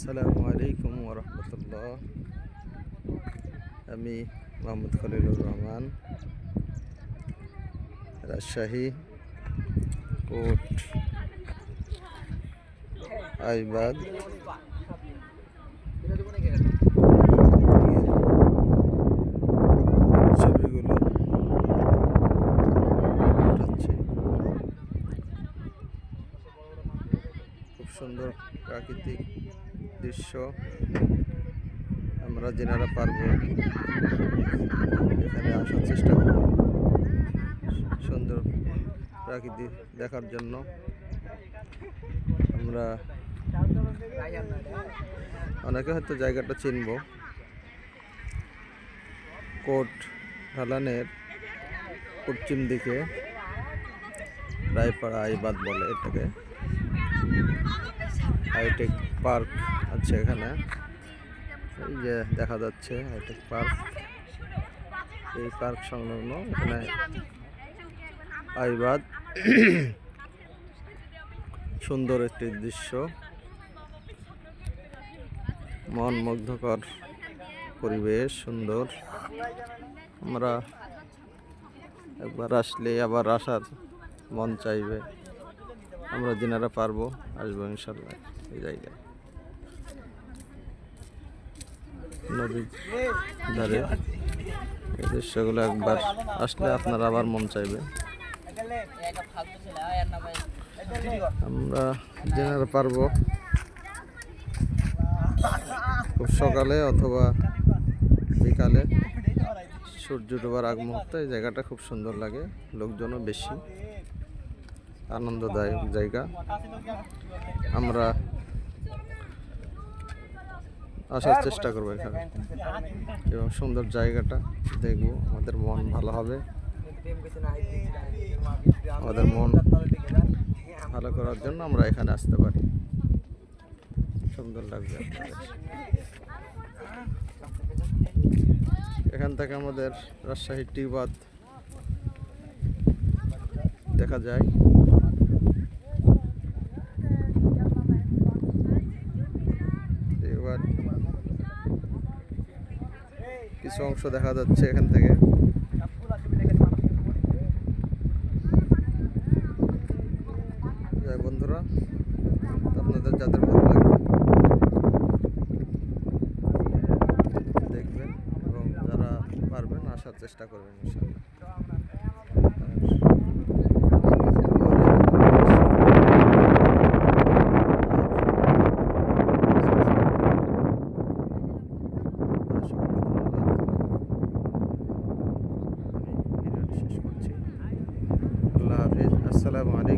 আসসালামু আলাইকুম ওয়া রাহমাতুল্লাহ। আমি মোহাম্মদ খলিলুর রহমান, রাজশাহী কোট আইবাদ। ছবিগুলো উঠাচ্ছি। খুব সুন্দর প্রাকৃতিক দৃশ্য। আমরা যেনারা পারবো এখানে আসার চেষ্টা করব সুন্দর প্রাকৃতিক দেখার জন্য। আমরা অনেকে হয়তো জায়গাটা চিনব। কোট ঢালানের পশ্চিম দিকে রায়পাড়া আইবাদ বলে এটাকে। হাইটেক পার্ক আছে এখানে, এই যে দেখা যাচ্ছে হাইটেক পার্ক। এই পার্ক সংলগ্ন এখানে আইবাদ। সুন্দর একটি দৃশ্য, মন মুগ্ধকর পরিবেশ, সুন্দর। আমরা একবার আসলে আবার আসার মন চাইবে। আমরা যেনারা পারবো আসবো ইনশাল্লাহ এই জায়গায়। নদীর ধারে এই দৃশ্যগুলো একবার আসলে আপনার আবার মন চাইবে। আমরা যেনারা পারবো খুব সকালে অথবা বিকালে সূর্য ডোবার আগ মুহূর্তে এই জায়গাটা খুব সুন্দর লাগে। লোকজনও বেশি, আনন্দদায়ক জায়গা। আমরা আসার চেষ্টা করবো এখানে এবং সুন্দর জায়গাটা দেখবো। আমাদের মন ভালো হবে। আমাদের মন ভালো করার জন্য আমরা এখানে আসতে পারি। সুন্দর লাগবে। এখান থেকে আমাদের রাজশাহী টিবাদ দেখা যায়। এবার কিছু অংশ দেখা যাচ্ছে এখান থেকে। বন্ধুরা, আপনাদের যাদের ভালো লাগবে দেখবেন এবং যারা পারবেন আসার চেষ্টা করবেন ইনশাআল্লাহ। শেষ করছি। আল্লাহ হাফিজ। আসসালামু আলাইকুম।